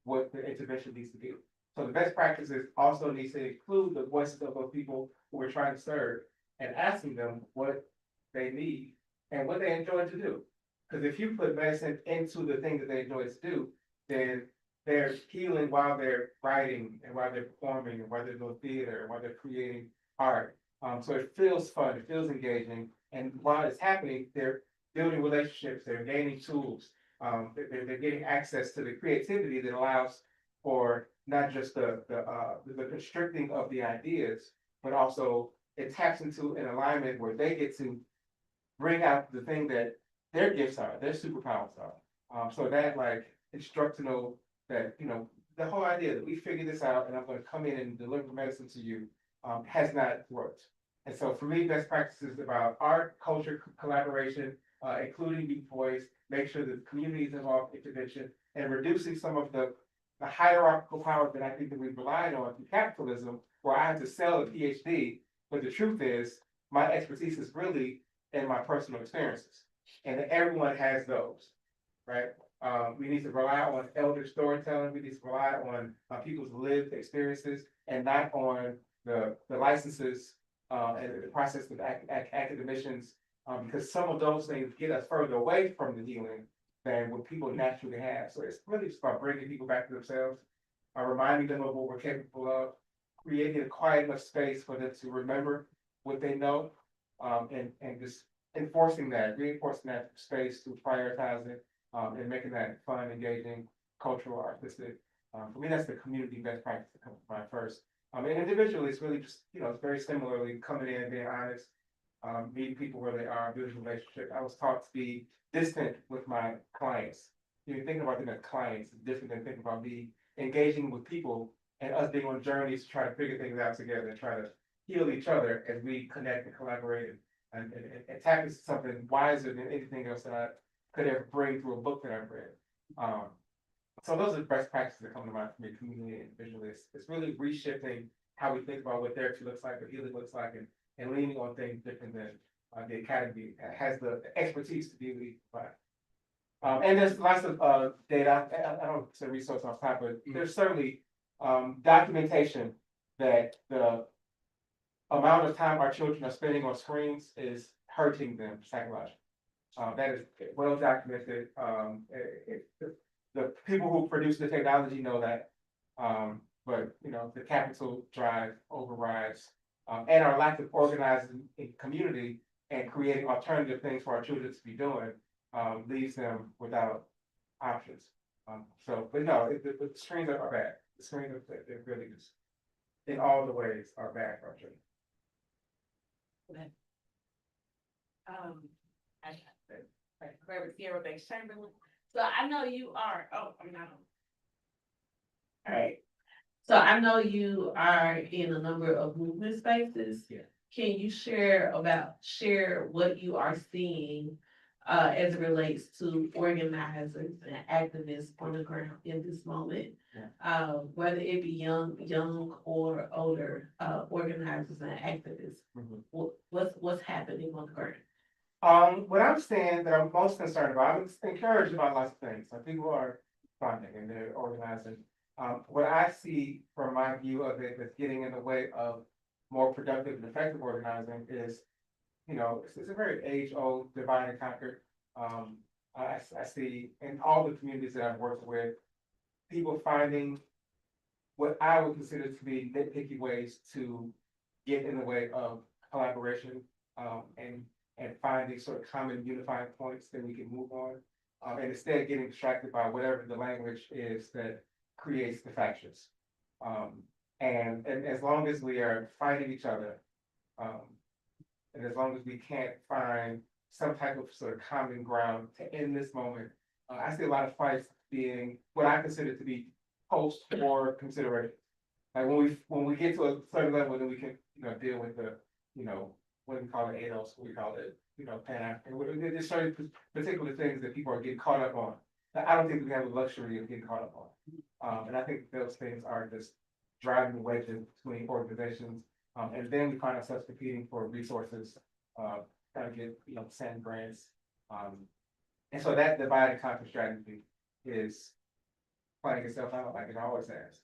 what the intervention needs to be. So the best practices also needs to include the voices of those people who we're trying to serve and asking them what they need and what they enjoy to do. Because if you put medicine into the thing that they enjoy to do, then they're healing while they're writing and while they're performing and while they're doing theater and while they're creating art. So it feels fun, it feels engaging. And while it's happening, they're building relationships, they're gaining tools, they're getting access to the creativity that allows for not just the constricting of the ideas, but also it taps into an alignment where they get to bring out the thing that their gifts are, their superpowers are. So that like instructional, that the whole idea that we figure this out and I'm going to come in and deliver medicine to you has not worked. And so for me, best practices about art, culture, collaboration, including youth voice, make sure the community is involved in intervention, and reducing some of the hierarchical power that I think that we've relied on through capitalism, where I have to sell a PhD, but the truth is my expertise is really in my personal experiences, and that everyone has those, right? We need to rely on elder storytelling. We need to rely on people's lived experiences and not on the licenses and the process of academicians, because some of those things get us further away from the healing than what people naturally have. So it's really just about bringing people back to themselves, reminding them of what we're capable of, creating a quiet enough space for them to remember what they know, and just reinforcing that space through prioritizing and making that fun, engaging, cultural, artistic. For me, that's the community best practice that comes to mind first. And individually, it's really just, it's very similarly coming in and being honest, meeting people where they are, building a relationship. I was taught to be distant with my clients. Thinking about them as clients is different than thinking about me engaging with people and us being on journeys to try to figure things out together and try to heal each other as we connect and collaborate and tap into something wiser than anything else that I could ever bring through a book that I've read. So those are the best practices that come to mind for me, community and individually. It's really reshifting how we think about what therapy looks like, what healing looks like, and leaning on things different than the academy has the expertise to be able to provide. And there's lots of data. I don't say resource on top, but there's certainly documentation that the amount of time our children are spending on screens is hurting them psychologically. That is well documented. The people who produce the technology know that, but the capital drive overrides, and our lack of organizing in community and creating alternative things for our children to be doing leaves them without options. But no, the screens are bad. The screens are they're really just in all the ways are bad for our children.
So I know you are, I'm not on. All right, so I know you are in a number of movement spaces.
Yeah.
Can you share what you are seeing as it relates to organizers and activists on the ground in this moment. Whether it be young or older, organizers and activists, what's happening on the ground?
What I'm saying that I'm most concerned about, I'm encouraged about lots of things, like people are funding and they're organizing. What I see from my view of it that's getting in the way of more productive and effective organizing is, it's a very age-old divide and conquer. I see in all the communities that I've worked with, people finding what I would consider to be nitpicky ways to get in the way of collaboration, and find these sort of common unifying points that we can move on. And instead getting distracted by whatever the language is that creates the factions. And as long as we are fighting each other, and as long as we can't find some type of sort of common ground to end this moment, I see a lot of fights being what I consider to be post-war considerations. Like when we get to a certain level, then we can, deal with the, what we call it, ADOS, we call it, Pan-African. There's certain particular things that people are getting caught up on. I don't think we have the luxury of getting caught up on. And I think those things are just driving the wedges between organizations. And then we find ourselves competing for resources, trying to get, send grants. And so that divide and conquer strategy is playing itself out like it always has.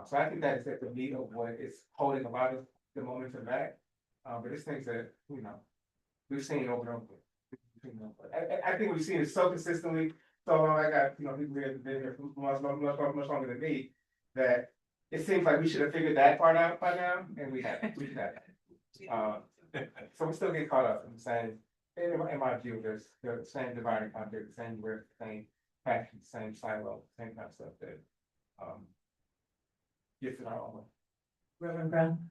So I think that is at the meat of what is holding a lot of the momentum back. But it's things that, we've seen over and over. I think we've seen it so consistently, so long. I got, people who have been here much longer than me, that it seems like we should have figured that part out by now, and we haven't. So we still get caught up in the same, in my view, there's the same divide and conquer, the same word, the same passion, the same silo, same kind of stuff that gets in our own way.
Reverend Brown?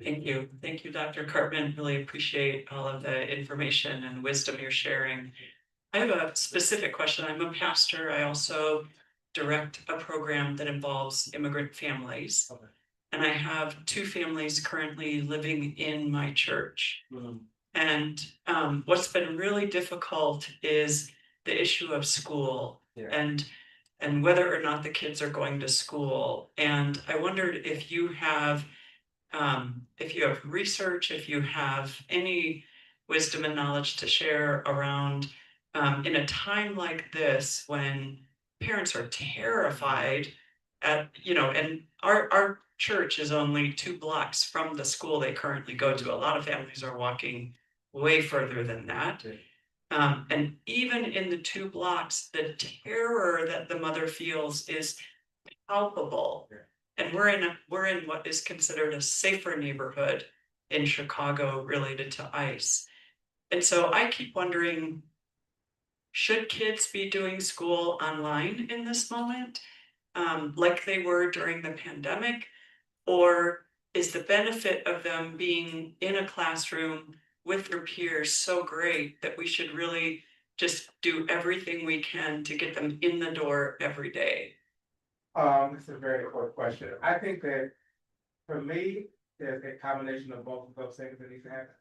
Thank you, Dr. Cartman. Really appreciate all of the information and wisdom you're sharing. I have a specific question. I'm a pastor. I also direct a program that involves immigrant families.
Okay.
And I have 2 families currently living in my church. And what's been really difficult is the issue of school.
Yeah.
and whether or not the kids are going to school. And I wondered if you have research, if you have any wisdom and knowledge to share around in a time like this when parents are terrified and our church is only 2 blocks from the school they currently go to. A lot of families are walking way further than that. And even in the 2 blocks, the terror that the mother feels is palpable. And we're in what is considered a safer neighborhood in Chicago related to ICE. And so I keep wondering, should kids be doing school online in this moment, like they were during the pandemic? Or is the benefit of them being in a classroom with their peers so great that we should really just do everything we can to get them in the door every day?
It's a very important question. I think that for me, there's a combination of both of those things that need to happen.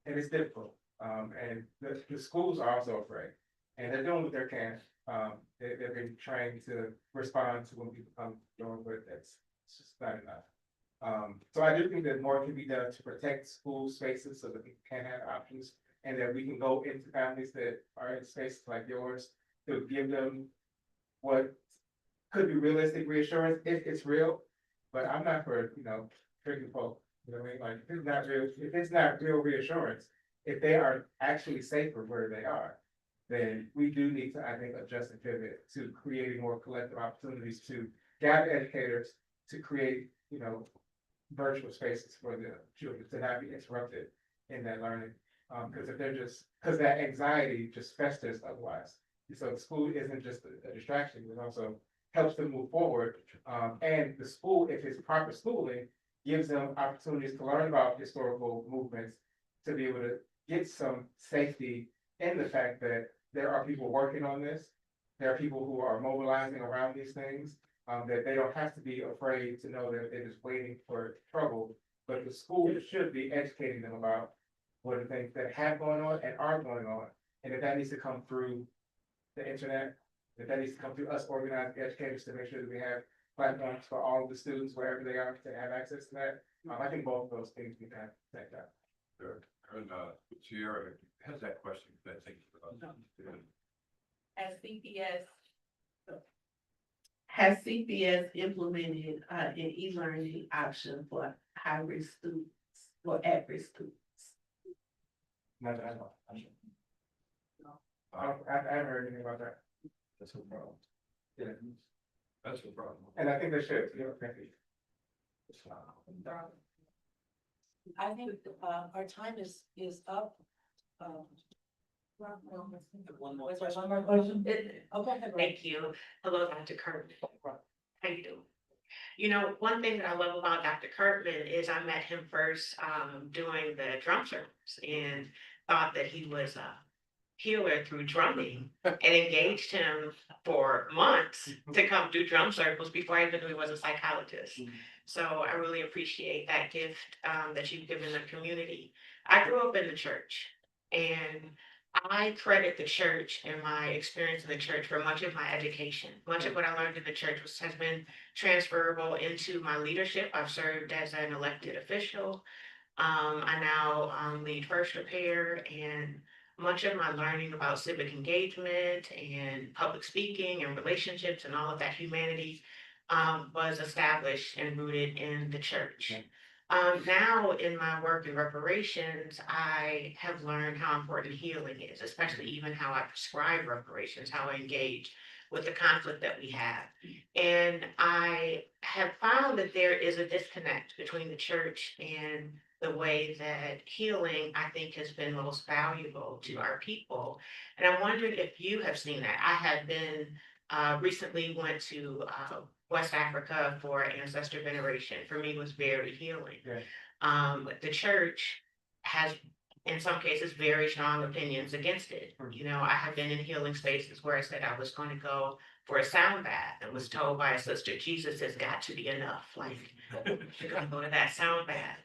And it's difficult. And the schools are also afraid, and they're doing what they can. They've been trained to respond to when people come doing, but it's just not enough. So I do think that more can be done to protect school spaces so that people can have options, and that we can go into families that are in spaces like yours to give them what could be realistic reassurance if it's real. But I'm not for, tricking folks. You know what I mean? Like, if it's not real reassurance, if they are actually safer where they are, then we do need to, I think, adjust and pivot to creating more collective opportunities to gather educators, to create, virtual spaces for the children to not be interrupted in that learning. Because that anxiety just festers otherwise. So the school isn't just a distraction, it also helps them move forward. And the school, if it's proper schooling, gives them opportunities to learn about historical movements, to be able to get some safety in the fact that there are people working on this. There are people who are mobilizing around these things, that they don't have to be afraid to know that they're just waiting for trouble. But the school should be educating them about what are the things that have going on and are going on. And if that needs to come through the internet, if that needs to come through us organized educators to make sure that we have platforms for all of the students, wherever they are, to have access to that. I think both of those things need to have that done.
Sure. And, Sierra has that question, that thing.
Has CPS implemented an e-learning option for high-risk students or at-risk students?
Not that I know. I haven't heard anything about that.
That's no problem.
Yeah.
That's no problem.
And I think they should, you know, thank you.
I think, our time is up.
One more
Was there one more question? Okay.
Thank you. Hello, Dr. Kirkman. How you doing? You know, one thing that I love about Dr. Kirkman is I met him first doing the drum circles and thought that he was a healer through drumming and engaged him for months to come do drum circles before I even knew he was a psychologist. So I really appreciate that gift that you've given the community. I grew up in the church, and I credit the church and my experience in the church for much of my education. Much of what I learned in the church has been transferable into my leadership. I've served as an elected official. I now lead First Repair, and much of my learning about civic engagement and public speaking and relationships and all of that humanity was established and rooted in the church. Now in my work in reparations, I have learned how important healing is, especially even how I prescribe reparations, how I engage with the conflict that we have. And I have found that there is a disconnect between the church and the way that healing, I think, has been most valuable to our people. And I wondered if you have seen that. I have been recently went to West Africa for ancestor veneration. For me, was very healing.
Yeah.
The church has, in some cases, very strong opinions against it. You know, I have been in healing spaces where I said I was going to go for a sound bath and was told by a sister, Jesus has got to be enough. Like, you're going to go to that sound bath.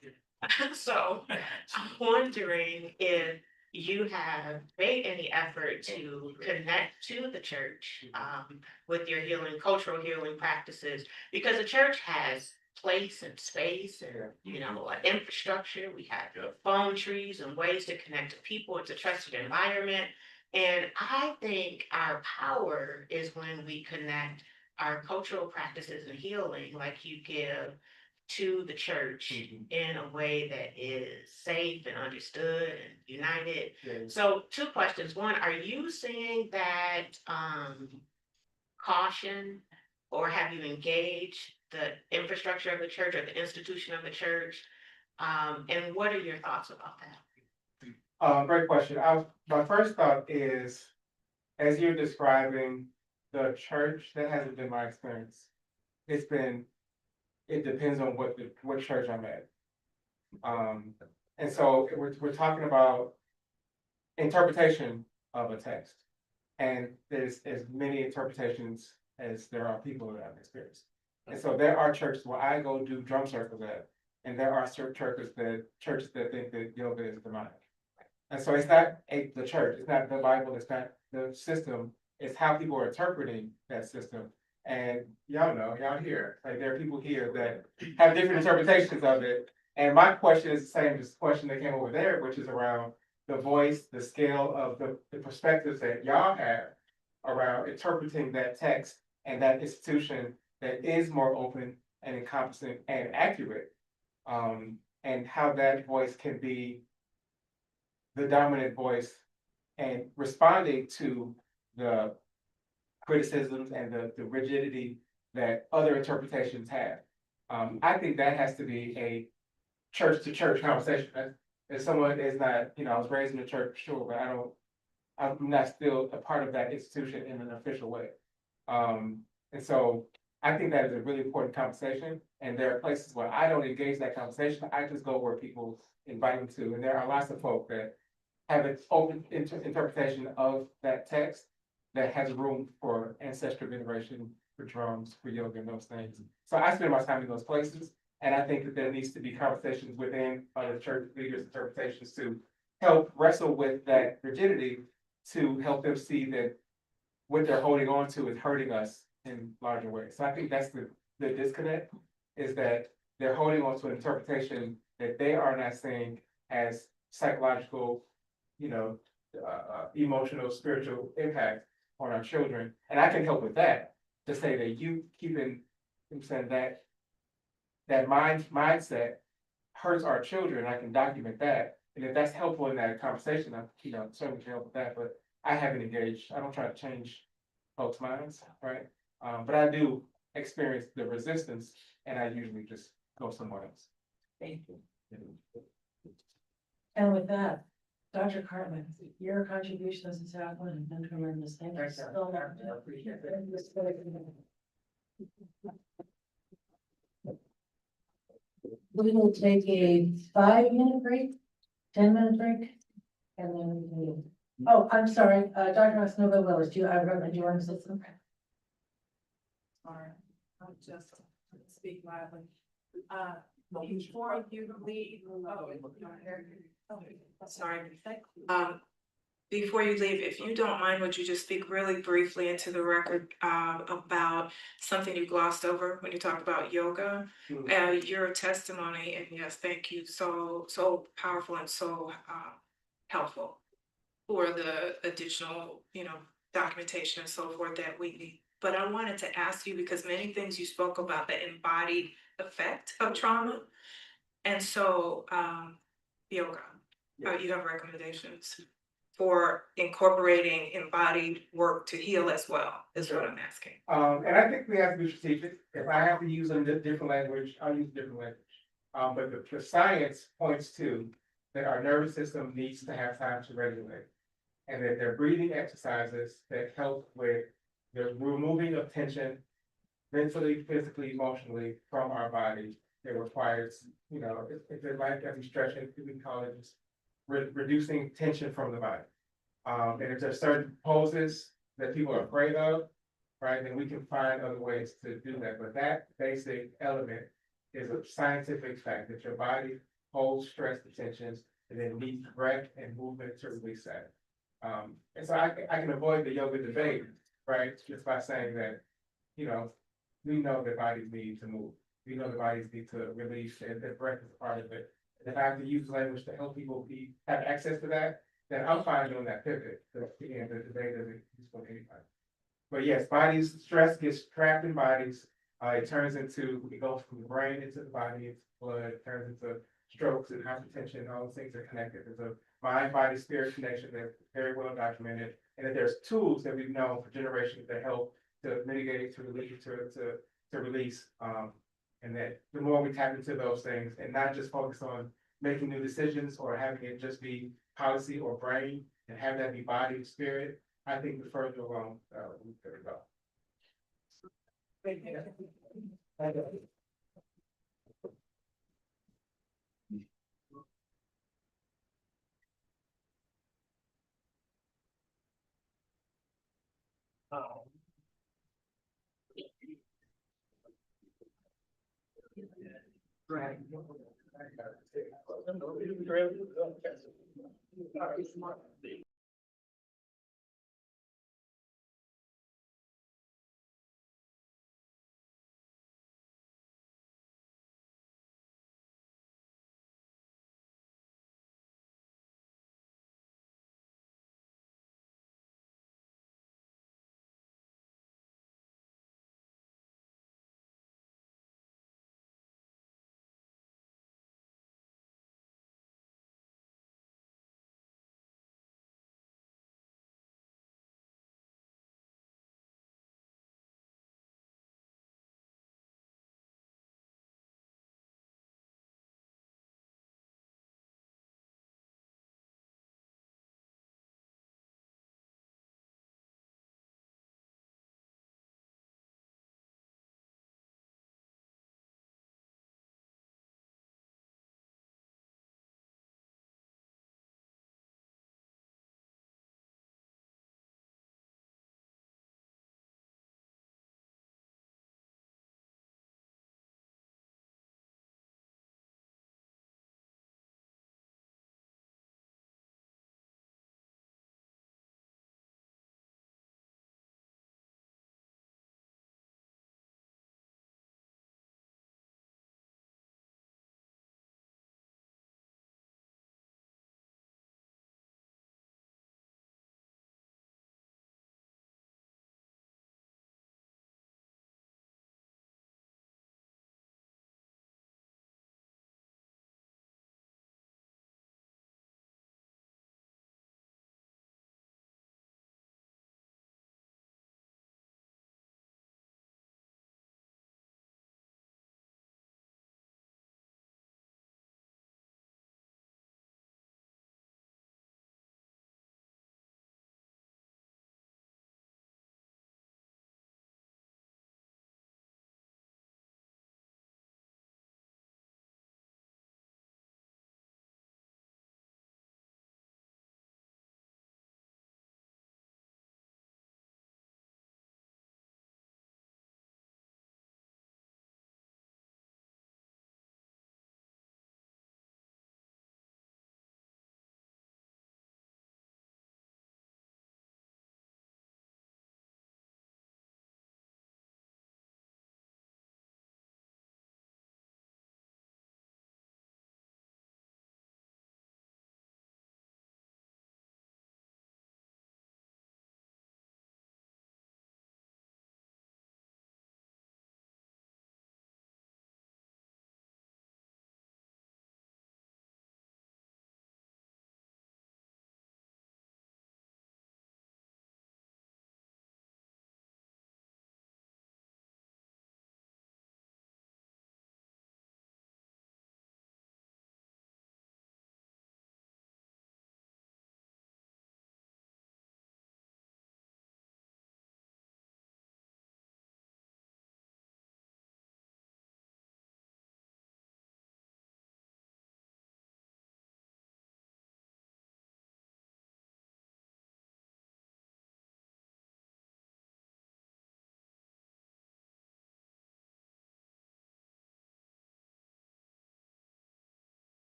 So I'm wondering if you have made any effort to connect to the church with your healing, cultural healing practices, because the church has place and space and, you know, infrastructure. We have phone trees and ways to connect to people. It's a trusted environment. And I think our power is when we connect our cultural practices and healing, like you give to the church in a way that is safe and understood and united. So 2 questions. One, are you seeing that caution, or have you engaged the infrastructure of the church or the institution of the church? And what are your thoughts about that?
Great question. My first thought is, as you're describing the church, that hasn't been my experience. It depends on what church I'm at. And so we're talking about interpretation of a text. And there's as many interpretations as there are people that have experience. And so there are churches where I go do drum circles at, and there are certain churches that think that yoga is demonic. And so it's not the church, it's not the Bible, it's not the system, it's how people are interpreting that system. And y'all know, y'all here, like there are people here that have different interpretations of it. And my question is the same as the question that came over there, which is around the voice, the scale of the perspectives that y'all have around interpreting that text and that institution that is more open and encompassing and accurate. And how that voice can be the dominant voice and responding to the criticisms and the rigidity that other interpretations have. I think that has to be a church to church conversation. If someone is not, you know, I was raised in the church, sure, but I'm not still a part of that institution in an official way. And so I think that is a really important conversation. And there are places where I don't engage that conversation. I just go where people invite me to. And there are lots of folk that have an open interpretation of that text that has room for ancestral veneration, for drums, for yoga, and those things. So I spend my time in those places. And I think that there needs to be conversations within other church leaders' interpretations too. help wrestle with that rigidity to help them see that what they're holding on to is hurting us in larger ways. So I think that's the disconnect, is that they're holding on to an interpretation that they are not seeing as psychological, emotional, spiritual impact on our children. And I can help with that, to say that you keeping, I'm saying that mindset hurts our children. I can document that. And if that's helpful in that conversation, I, certainly can help with that, but I haven't engaged. I don't try to change folks' minds, right? But I do experience the resistance, and I usually just go somewhere else.
Thank you. And with that, Dr. Cartman, your contribution as a chaplain and been tremendous. Thank you so much. I appreciate it. We will take a 5-minute break, 10-minute break, and then we can. Oh, I'm sorry, Dr. Masnova Willis, do you want to say something?
Sorry, I'll just speak loudly. Before you leave,
Sorry. Before you leave, if you don't mind, would you just speak really briefly into the record about something you glossed over when you talked about yoga? Your testimony, and yes, thank you, so powerful and so helpful for the additional, documentation and so forth that we need. But I wanted to ask you, because many things you spoke about the embodied effect of trauma. And so yoga, you have recommendations for incorporating embodied work to heal as well, is what I'm asking.
And I think we have to be strategic. If I have to use a different language, I'll use different language. But the science points to that our nervous system needs to have time to regulate. And that there are breathing exercises that help with the removing of tension mentally, physically, emotionally from our body. That requires, if it's like every stretching, we call it just reducing tension from the body. And if there's certain poses that people are afraid of, right, then we can find other ways to do that. But that basic element is a scientific fact that your body holds stress tensions and then needs breath and movement to release that. And so I can avoid the yoga debate, right, just by saying that, we know that bodies need to move. We know the bodies need to release, and that breath is a part of it. And if I have to use language to help people have access to that, then I'm fine doing that pivot. Again, the debate isn't useful to anybody. But yes, stress gets trapped in bodies. It goes from the brain into the body, into blood, it turns into strokes and hypertension, all those things are connected. There's a mind, body, spirit connection that's very well documented. And that there's tools that we've known for generations that help to mitigate, to release. And that the more we tap into those things and not just focus on making new decisions or having it just be policy or brain and have that be body and spirit, I think the further along we could go.
Thank you. Right.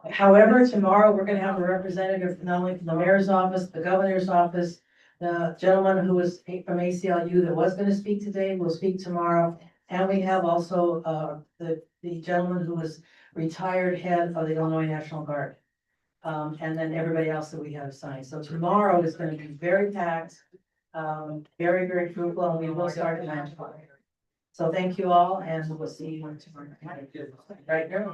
However, tomorrow we're gonna have a representative not only from the mayor's office, the governor's office, the gentleman who was from ACLU that was gonna speak today will speak tomorrow. And we have also, the gentleman who was retired head of the Illinois National Guard. And then everybody else that we have signed. So tomorrow is gonna be very packed, very, very fruitful, and we will start at 9 o'clock. So thank you all, and we'll see you tomorrow. Right here.